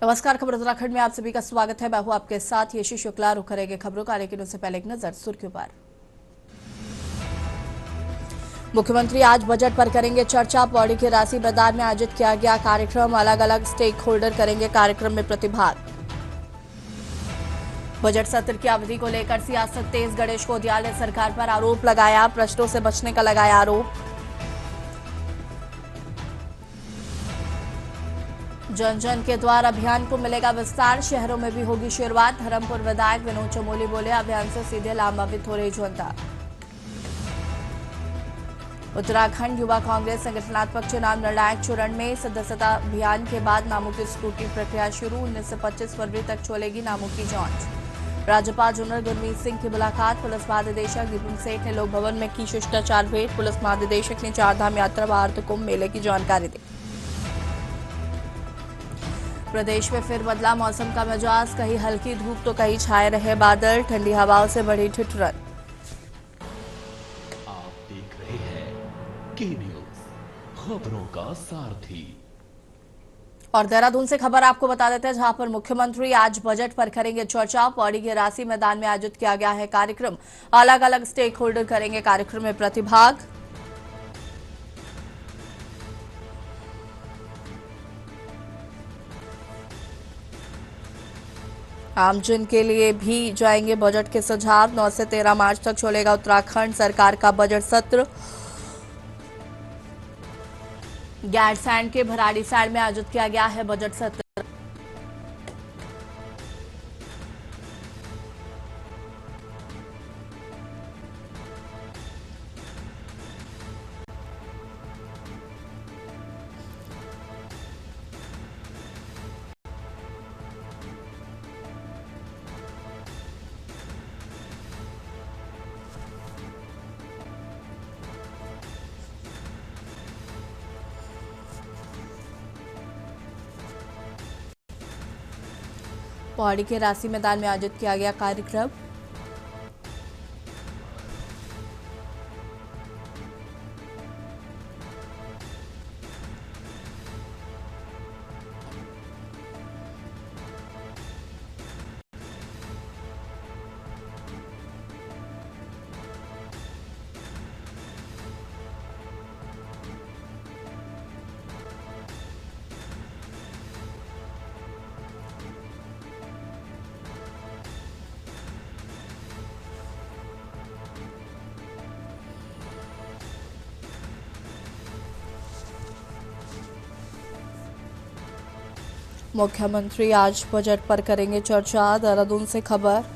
नमस्कार। खबर उत्तराखंड में आप सभी का स्वागत है। मैं हूं आपके साथ यशी शुक्ला। रुक करेंगे खबरों का, लेकिन उससे पहले एक नजर सुर्खियों पर। मुख्यमंत्री आज बजट पर करेंगे चर्चा। पौड़ी के रासी मैदान में आयोजित किया गया कार्यक्रम। अलग अलग स्टेक होल्डर करेंगे कार्यक्रम में प्रतिभाग। बजट सत्र की अवधि को लेकर सियासत तेज। गणेश कोदियाल ने सरकार पर आरोप लगाया, प्रश्नों से बचने का लगाया आरोप। जन जन के द्वार अभियान को मिलेगा विस्तार, शहरों में भी होगी शुरुआत। धर्मपुर विधायक विनोद चमोली बोले, अभियान से सीधे लाभान्वित हो रही जनता। उत्तराखंड युवा कांग्रेस संगठनात्मक चुनाव निर्णायक चरण में सदस्यता अभियान के बाद नामों की स्क्रूटनी प्रक्रिया शुरू। 19 से 25 फरवरी तक चलेगी नामों की जांच। राज्यपाल जनरल गुरमीत सिंह की मुलाकात। पुलिस महानिदेशक दीपक सेठ ने लोक भवन में की शिष्टाचार भेंट। पुलिस महानिदेशक ने चारधाम यात्रा व आर्थ कुंभ मेले की जानकारी दी। प्रदेश में फिर बदला मौसम का मिजाज, कहीं हल्की धूप तो कहीं छाए रहे बादल। ठंडी हवाओं से बढ़ी ठिठुरन। आप देख रहे हैं के न्यूज, खबरों का सारथी। और देहरादून से खबर आपको बता देते हैं, जहां पर मुख्यमंत्री आज बजट पर करेंगे चर्चा। पौड़ी के रासी मैदान में आयोजित किया गया है कार्यक्रम। अलग अलग स्टेक होल्डर करेंगे कार्यक्रम में प्रतिभाग। आमजन के लिए भी जाएंगे बजट के सुझाव। 9 से 13 मार्च तक चलेगा उत्तराखंड सरकार का बजट सत्र। गैरसैंण के भराड़ीसैंण में आयोजित किया गया है बजट सत्र। पौड़ी के रासी मैदान में आयोजित किया गया कार्यक्रम। मुख्यमंत्री आज बजट पर करेंगे चर्चा। देहरादून से खबर।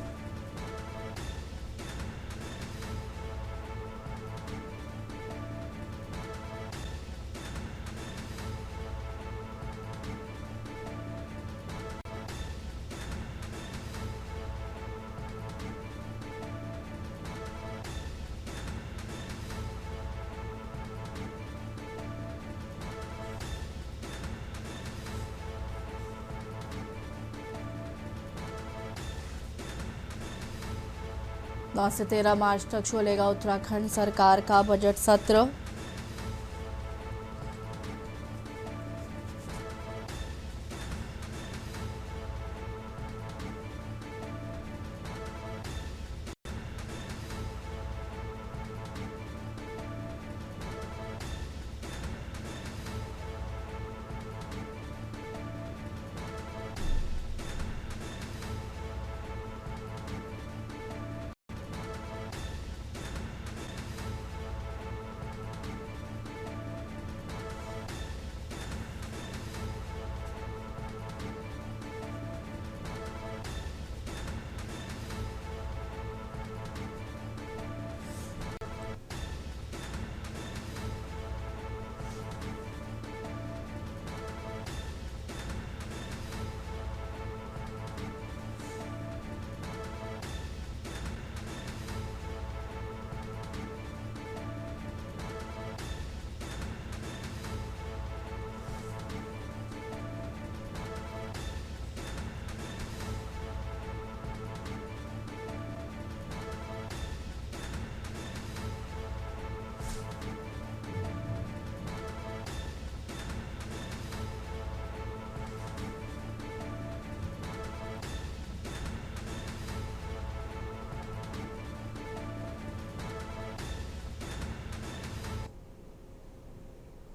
नौ से 13 मार्च तक चलेगा उत्तराखंड सरकार का बजट सत्र।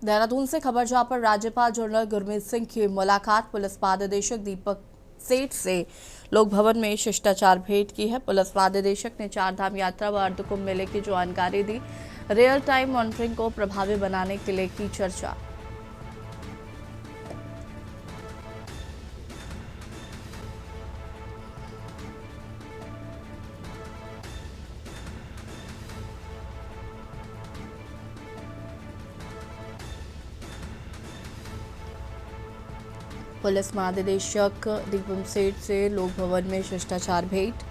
देहरादून से खबर, जहां पर राज्यपाल जनरल गुरमीत सिंह की मुलाकात पुलिस महानिदेशक दीपक सेठ से लोक भवन में शिष्टाचार भेंट की है। पुलिस महानिदेशक ने चारधाम यात्रा व अर्धकुंभ मेले की जानकारी दी। रियल टाइम मॉनिटरिंग को प्रभावी बनाने के लिए की चर्चा। पुलिस महानिदेशक दीपक सेठ से लोक भवन में शिष्टाचार भेंट।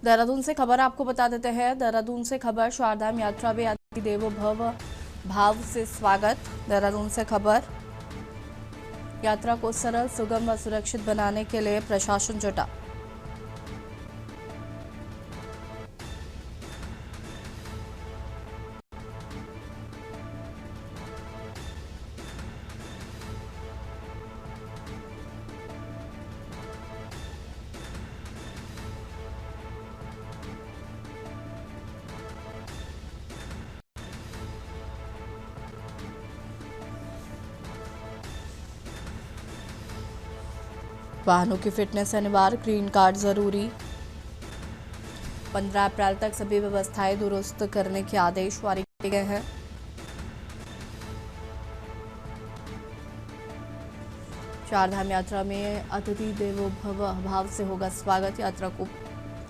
देहरादून से खबर आपको बता देते हैं। देहरादून से खबर, चारधाम यात्रा में अतिथि देवो भव भाव से स्वागत। देहरादून से खबर, यात्रा को सरल, सुगम व सुरक्षित बनाने के लिए प्रशासन जुटा। वाहनों की फिटनेस अनिवार्य, ग्रीन कार्ड जरूरी। 15 अप्रैल तक सभी व्यवस्थाएं दुरुस्त करने के आदेश जारी किए गए हैं। चारधाम यात्रा में अतिथि देवो भव भाव से होगा स्वागत। यात्रा को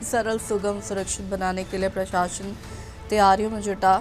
सरल, सुगम, सुरक्षित बनाने के लिए प्रशासन तैयारियों में जुटा।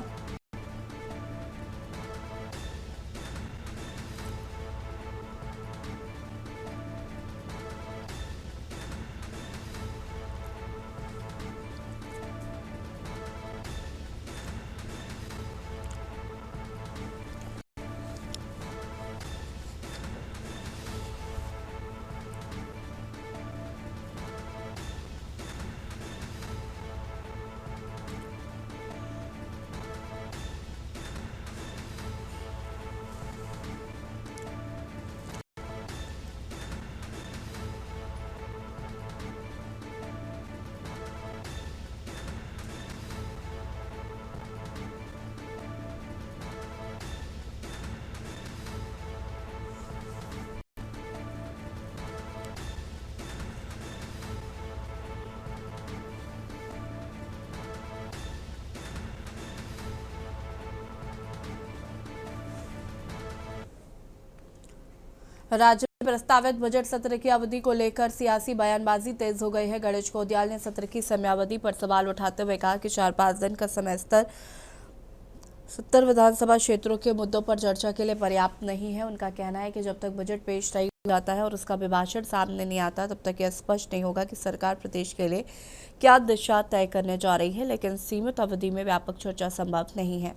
राज्य में प्रस्तावित बजट सत्र की अवधि को लेकर सियासी बयानबाजी तेज हो गई है। गणेश कोदियाल ने सत्र की समयावधि पर सवाल उठाते हुए कहा कि 4-5 दिन का समय 70 विधानसभा क्षेत्रों के मुद्दों पर चर्चा के लिए पर्याप्त नहीं है। उनका कहना है कि जब तक बजट पेश नहीं हो जाता है और उसका अभिभाषण सामने नहीं आता तब तक यह स्पष्ट नहीं होगा कि सरकार प्रदेश के लिए क्या दिशा तय करने जा रही है, लेकिन सीमित अवधि में व्यापक चर्चा संभव नहीं है।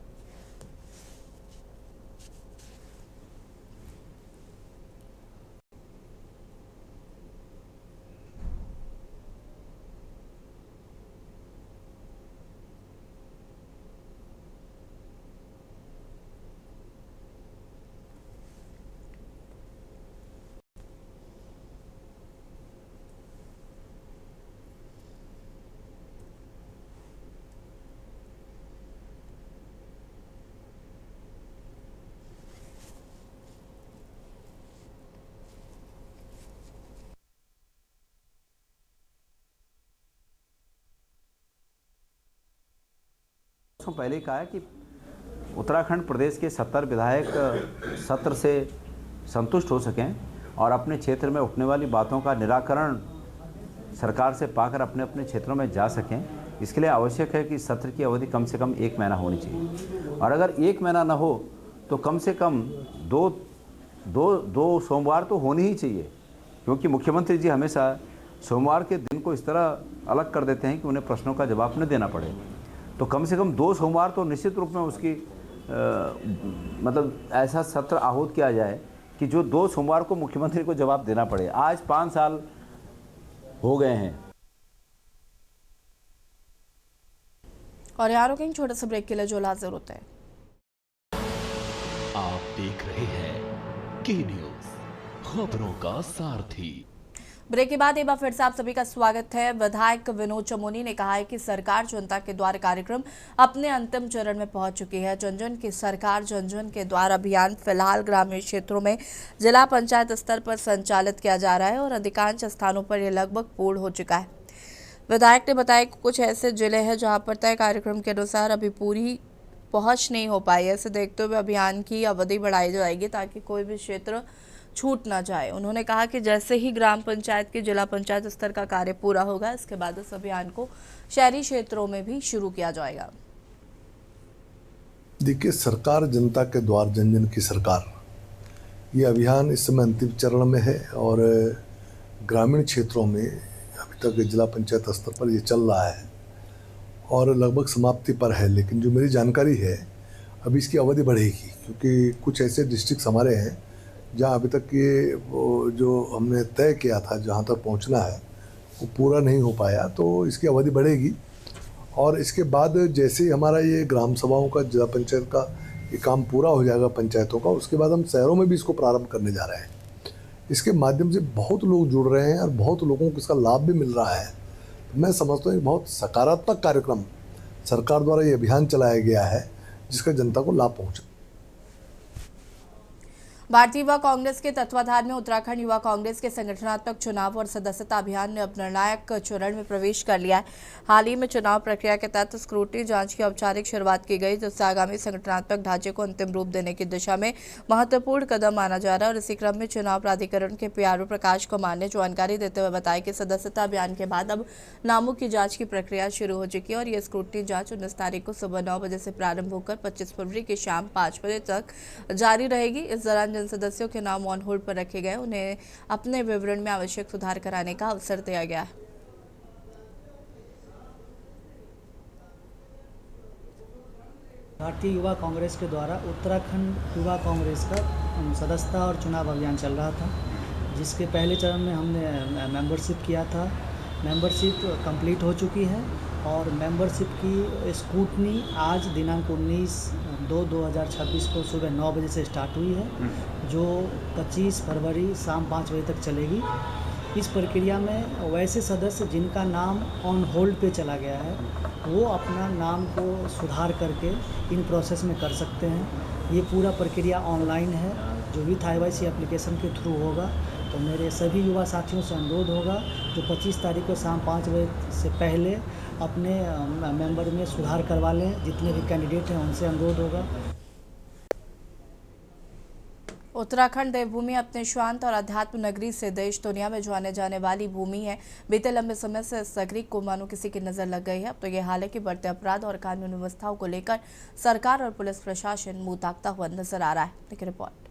पहले ही कहा है कि उत्तराखंड प्रदेश के 70 विधायक सत्र से संतुष्ट हो सकें और अपने क्षेत्र में उठने वाली बातों का निराकरण सरकार से पाकर अपने अपने क्षेत्रों में जा सकें। इसके लिए आवश्यक है कि सत्र की अवधि कम से कम 1 महीना होनी चाहिए और अगर 1 महीना न हो तो कम से कम दो सोमवार तो होनी ही चाहिए, क्योंकि मुख्यमंत्री जी हमेशा सोमवार के दिन को इस तरह अलग कर देते हैं कि उन्हें प्रश्नों का जवाब न देना पड़े। तो कम से कम 2 सोमवार तो निश्चित रूप में उसकी मतलब ऐसा सत्र आहूत किया जाए कि जो 2 सोमवार को मुख्यमंत्री को जवाब देना पड़े। आज 5 साल हो गए हैं। और यहाँ रुकेंगे छोटे से ब्रेक के लिए, जो लाजिर होता है। आप देख रहे हैं के न्यूज, खबरों का सारथी। ब्रेक के बाद एक बार फिर से आप सभी का स्वागत है। विधायक विनोद चमोनी ने कहा है कि सरकार जनता के द्वार कार्यक्रम अपने अंतिम चरण में पहुंच चुकी है। जन जन की सरकार जन जन के द्वार अभियान फिलहाल ग्रामीण क्षेत्रों में जिला पंचायत स्तर पर संचालित किया जा रहा है और अधिकांश स्थानों पर यह लगभग पूर्ण हो चुका है। विधायक ने बताया कि कुछ ऐसे जिले हैं जहां पर तय कार्यक्रम के अनुसार अभी पूरी पहुंच नहीं हो पाई है। इसे देखते हुए अभियान की अवधि बढ़ाई जाएगी ताकि कोई भी क्षेत्र छूट ना जाए। उन्होंने कहा कि जैसे ही ग्राम पंचायत के जिला पंचायत स्तर का कार्य पूरा होगा, इसके बाद इस अभियान को शहरी क्षेत्रों में भी शुरू किया जाएगा। देखिए, सरकार जनता के द्वार जन जन की सरकार, ये अभियान इस समय अंतिम चरण में है और ग्रामीण क्षेत्रों में अभी तक जिला पंचायत स्तर पर ये चल रहा है और लगभग समाप्ति पर है। लेकिन जो मेरी जानकारी है, अभी इसकी अवधि बढ़ेगी, क्योंकि कुछ ऐसे डिस्ट्रिक्ट हमारे हैं जहाँ अभी तक ये जो हमने तय किया था जहाँ तक पहुँचना है वो पूरा नहीं हो पाया, तो इसकी अवधि बढ़ेगी। और इसके बाद जैसे ही हमारा ये ग्राम सभाओं का, जिला पंचायत का ये काम पूरा हो जाएगा पंचायतों का, उसके बाद हम शहरों में भी इसको प्रारंभ करने जा रहे हैं। इसके माध्यम से बहुत लोग जुड़ रहे हैं और बहुत लोगों को इसका लाभ भी मिल रहा है। तो मैं समझता हूँ बहुत सकारात्मक कार्यक्रम सरकार द्वारा ये अभियान चलाया गया है जिसका जनता को लाभ पहुँचे। भारतीय युवा कांग्रेस के तत्वाधान में उत्तराखंड युवा कांग्रेस के संगठनात्मक चुनाव और सदस्यता अभियान ने अब निर्णायक चरण में प्रवेश कर लिया है। हाल ही में चुनाव प्रक्रिया के तहत स्क्रूटनी जांच की औपचारिक शुरुआत की गई, जिससे आगामी संगठनात्मक ढांचे को अंतिम रूप देने की दिशा में महत्वपूर्ण कदम माना जा रहा है। और इसी क्रम में चुनाव प्राधिकरण के PRO प्रकाश कुमार ने जानकारी देते हुए बताया कि सदस्यता अभियान के बाद अब नामों की जाँच की प्रक्रिया शुरू हो चुकी है और ये स्क्रूटनी जाँच 19 तारीख को सुबह 9 बजे से प्रारंभ होकर 25 फरवरी की शाम 5 बजे तक जारी रहेगी। इस दौरान सदस्यों के नाम ऑन होल्ड पर रखे गए, उन्हें अपने विवरण में आवश्यक सुधार कराने का अवसर दिया गया है। भारतीय युवा कांग्रेस के द्वारा उत्तराखंड युवा कांग्रेस का सदस्यता और चुनाव अभियान चल रहा था, जिसके पहले चरण में हमने मेंबरशिप किया था। मेंबरशिप कंप्लीट हो चुकी है और मेंबरशिप की स्क्रूटनी आज दिनांक 19/2/2026 को सुबह 9 बजे से स्टार्ट हुई है, जो 25 फरवरी शाम 5 बजे तक चलेगी। इस प्रक्रिया में वैसे सदस्य जिनका नाम ऑन होल्ड पे चला गया है, वो अपना नाम को सुधार करके इन प्रोसेस में कर सकते हैं। ये पूरा प्रक्रिया ऑनलाइन है, जो विथ IYC एप्लीकेशन के थ्रू होगा। तो मेरे सभी युवा साथियों से अनुरोध होगा जो 25 तारीख को शाम 5 बजे से पहले अपने मेंबर में सुधार करवा लें। जितने भी कैंडिडेट हैं उनसे अनुरोध होगा। उत्तराखंड देवभूमि अपने शांत और अध्यात्म नगरी से देश दुनिया में जाने जाने वाली भूमि है। बीते लंबे समय से इस नगरी को मानो किसी की नजर लग गई है। तो ये हाल है कि बढ़ते अपराध और कानून व्यवस्थाओं को लेकर सरकार और पुलिस प्रशासन मुंह ताकता हुआ नजर आ रहा है। एक रिपोर्ट।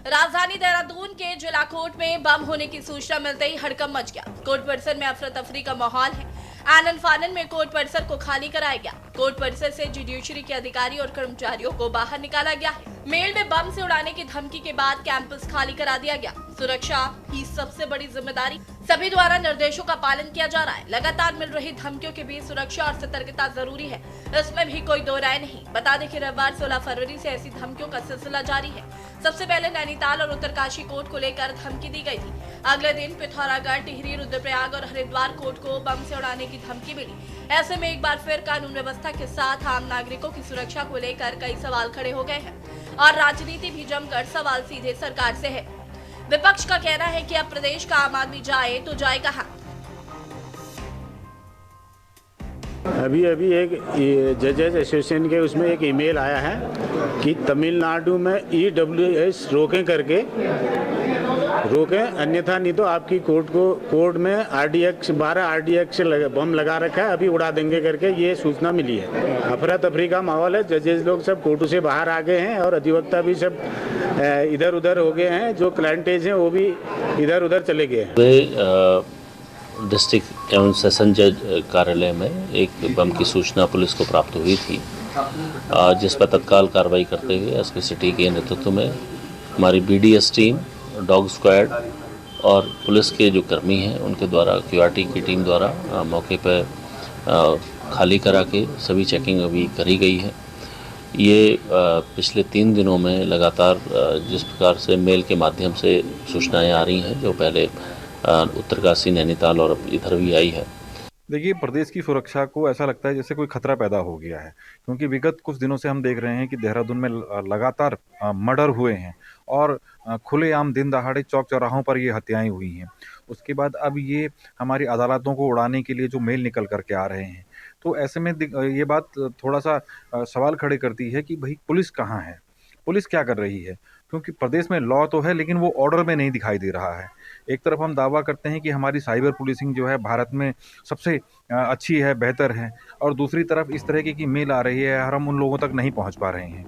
राजधानी देहरादून के जिला कोर्ट में बम होने की सूचना मिलते ही हड़कंप मच गया। कोर्ट परिसर में अफरा तफरी का माहौल है। आनन फानन में कोर्ट परिसर को खाली कराया गया। कोर्ट परिसर से जुडिशरी के अधिकारी और कर्मचारियों को बाहर निकाला गया है। मेल में बम से उड़ाने की धमकी के बाद कैंपस खाली करा दिया गया। सुरक्षा ही सबसे बड़ी जिम्मेदारी, सभी द्वारा निर्देशों का पालन किया जा रहा है। लगातार मिल रही धमकियों के बीच सुरक्षा और सतर्कता जरूरी है, इसमें भी कोई दो राय नहीं। बता दें कि रविवार 16 फरवरी से ऐसी धमकियों का सिलसिला जारी है। सबसे पहले नैनीताल और उत्तरकाशी कोर्ट को लेकर धमकी दी गई थी। अगले दिन पिथौरागढ़, टिहरी, रुद्रप्रयाग और हरिद्वार कोर्ट को बम से उड़ाने की धमकी मिली। ऐसे में एक बार फिर कानून व्यवस्था के साथ आम नागरिकों की सुरक्षा को लेकर कई सवाल खड़े हो गए हैं और राजनीति भी जमकर सवाल सीधे सरकार से है। विपक्ष का कहना है कि अब प्रदेश का आम आदमी जाए तो जाए कहां। अभी एक जजेस एसोसिएशन के उसमें एक ईमेल आया है कि तमिलनाडु में EWS रोकें, अन्यथा नहीं तो आपकी कोर्ट में RDX 12 RDX बम लगा रखा है, अभी उड़ा देंगे करके ये सूचना मिली है। अफरा तफरी का माहौल है। जजेस लोग सब कोर्ट से बाहर आ गए हैं और अधिवक्ता भी सब इधर उधर हो गए हैं। जो क्लाइंटेज हैं वो भी इधर उधर चले गए हैं। डिस्ट्रिक्ट एवं सेशन जज कार्यालय में एक बम की सूचना पुलिस को प्राप्त हुई थी, जिस पर तत्काल कार्रवाई करते हुए एसपी सिटी के नेतृत्व में हमारी BDS टीम, डॉग स्क्वाड और पुलिस के जो कर्मी हैं उनके द्वारा QRT की टीम द्वारा मौके पर खाली करा के सभी चेकिंग अभी करी गई है। ये पिछले 3 दिनों में लगातार जिस प्रकार से मेल के माध्यम से सूचनाएं आ रही हैं, जो पहले उत्तरकाशी, नैनीताल और इधर भी आई है। देखिए, प्रदेश की सुरक्षा को ऐसा लगता है जैसे कोई खतरा पैदा हो गया है, क्योंकि विगत कुछ दिनों से हम देख रहे हैं कि देहरादून में लगातार मर्डर हुए हैं और खुलेआम दिन दहाड़े चौक चौराहों पर ये हत्याएं हुई हैं। उसके बाद अब ये हमारी अदालतों को उड़ाने के लिए जो मेल निकल करके आ रहे हैं, तो ऐसे में ये बात थोड़ा सा सवाल खड़े करती है कि भाई पुलिस कहाँ है, पुलिस क्या कर रही है, क्योंकि प्रदेश में लॉ तो है लेकिन वो ऑर्डर में नहीं दिखाई दे रहा है। एक तरफ हम दावा करते हैं कि हमारी साइबर पुलिसिंग जो है भारत में सबसे अच्छी है, बेहतर है, और दूसरी तरफ इस तरह की मेल आ रही है और हम उन लोगों तक नहीं पहुंच पा रहे हैं।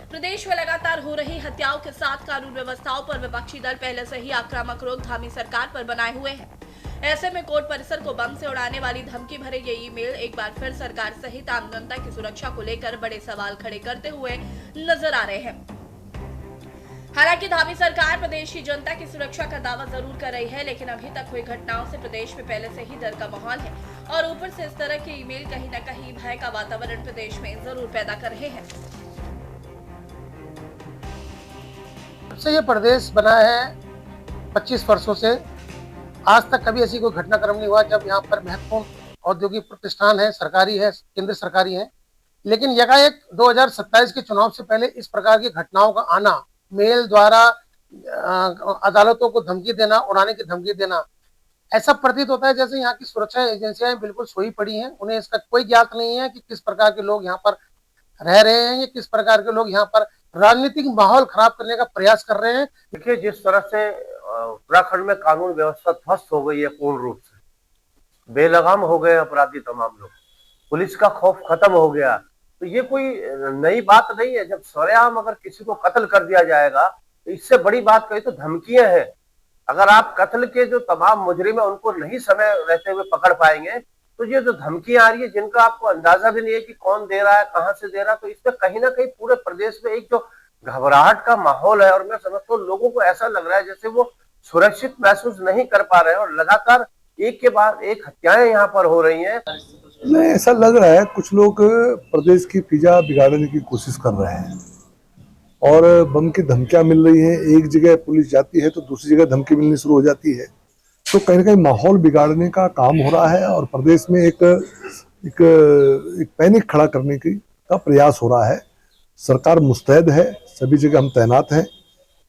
प्रदेश में लगातार हो रही हत्याओं के साथ कानून व्यवस्थाओं पर विपक्षी दल पहले से ही आक्रामक रोकथामी सरकार पर बनाए हुए हैं। ऐसे में कोर्ट परिसर को बम से उड़ाने वाली धमकी भरे ये ईमेल एक बार फिर सरकार सहित आम जनता की सुरक्षा को लेकर बड़े सवाल खड़े करते हुए नजर आ रहे हैं। हालांकि धामी सरकार प्रदेश की जनता की सुरक्षा का दावा जरूर कर रही है, लेकिन अभी तक हुई घटनाओं से प्रदेश में पहले से ही डर का माहौल है और ऊपर से इस तरह के ईमेल कहीं न कहीं भय का वातावरण प्रदेश में जरूर पैदा कर रहे हैं। से ये प्रदेश बना है 25 वर्षों से, आज तक कभी ऐसी कोई घटनाक्रम नहीं हुआ जब यहाँ पर महत्वपूर्ण औद्योगिक प्रतिष्ठान है, सरकारी है, केंद्र सरकारी है। लेकिन यकाएक 2027 के चुनाव से पहले इस प्रकार की घटनाओं का आना, मेल द्वारा अदालतों को धमकी देना, उड़ाने की धमकी देना, ऐसा प्रतीत होता है जैसे यहाँ की सुरक्षा एजेंसियां बिल्कुल सोई पड़ी हैं। उन्हें इसका कोई ज्ञात नहीं है कि किस प्रकार के लोग यहाँ पर रह रहे हैं या किस प्रकार के लोग यहाँ पर राजनीतिक माहौल खराब करने का प्रयास कर रहे हैं। देखिए, जिस तरह से उत्तराखंड में कानून व्यवस्था ध्वस्त हो गई है, पूर्ण रूप से बेलगाम हो गए अपराधी तमाम लोग, पुलिस का खौफ खत्म हो गया, तो ये कोई नई बात नहीं है। जब सरेआम अगर किसी को कत्ल कर दिया जाएगा तो इससे बड़ी बात कही तो धमकियां हैं। अगर आप कत्ल के जो तमाम मुजरिम है उनको नहीं समय रहते हुए पकड़ पाएंगे, तो ये जो धमकियां आ रही है जिनका आपको अंदाजा भी नहीं है कि कौन दे रहा है, कहां से दे रहा है, तो इसमें कहीं ना कहीं पूरे प्रदेश में एक जो घबराहट का माहौल है, और मैं समझता हूँ लोगों को ऐसा लग रहा है जैसे वो सुरक्षित महसूस नहीं कर पा रहे हैं और लगातार एक के बाद एक हत्याएं यहाँ पर हो रही हैं। नहीं, ऐसा लग रहा है कुछ लोग प्रदेश की फिजा बिगाड़ने की कोशिश कर रहे हैं और बम की धमकियां मिल रही हैं। एक जगह पुलिस जाती है तो दूसरी जगह धमकी मिलनी शुरू हो जाती है, तो कहीं ना कहीं माहौल बिगाड़ने का काम हो रहा है और प्रदेश में एक पैनिक खड़ा करने का प्रयास हो रहा है। सरकार मुस्तैद है, सभी जगह हम तैनात हैं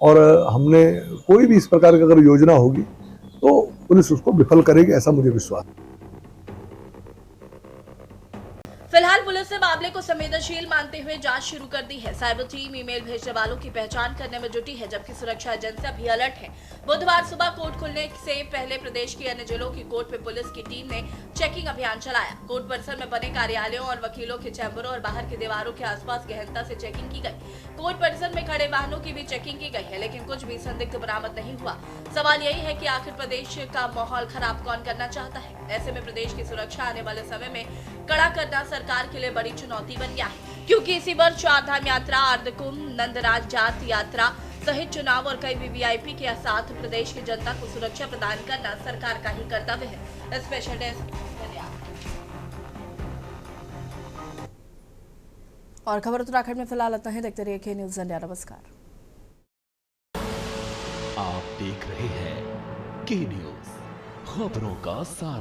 और हमने कोई भी इस प्रकार की अगर योजना होगी तो पुलिस उसको विफल करेगी, ऐसा मुझे विश्वास है। फिलहाल पुलिस ने मामले को संवेदनशील मानते हुए जांच शुरू कर दी है। साइबर टीम ईमेल भेजने वालों की पहचान करने में जुटी है, जबकि सुरक्षा एजेंसियां भी अलर्ट है। बुधवार सुबह कोर्ट खुलने से पहले प्रदेश की अन्य जिलों की कोर्ट में पुलिस की टीम ने चेकिंग अभियान चलाया। कोर्ट परिसर में बने कार्यालयों और वकीलों के चैम्बरों और बाहर की दीवारों के आसपास गहनता से चेकिंग की गई। कोर्ट परिसर में खड़े वाहनों की भी चेकिंग की गई है, लेकिन कुछ भी संदिग्ध बरामद नहीं हुआ। सवाल यही है कि आखिर प्रदेश का माहौल खराब कौन करना चाहता है। ऐसे में प्रदेश की सुरक्षा आने वाले समय में कड़ा करना सरकार के लिए बड़ी चुनौती बन गया है, क्योंकि इसी वर्ष चारधाम यात्रा, अर्धकुंभ, नंदराज जात यात्रा सहित चुनाव और कई वीवीआईपी के साथ प्रदेश की जनता को सुरक्षा प्रदान करना सरकार का ही कर्तव्य है। Special desk. और खबर उत्तराखंड में फिलहाल इतना ही। देखते रहिए के न्यूज़ इंडिया। नमस्कार। आप देख रहे हैं के न्यूज़, खबरों का सार।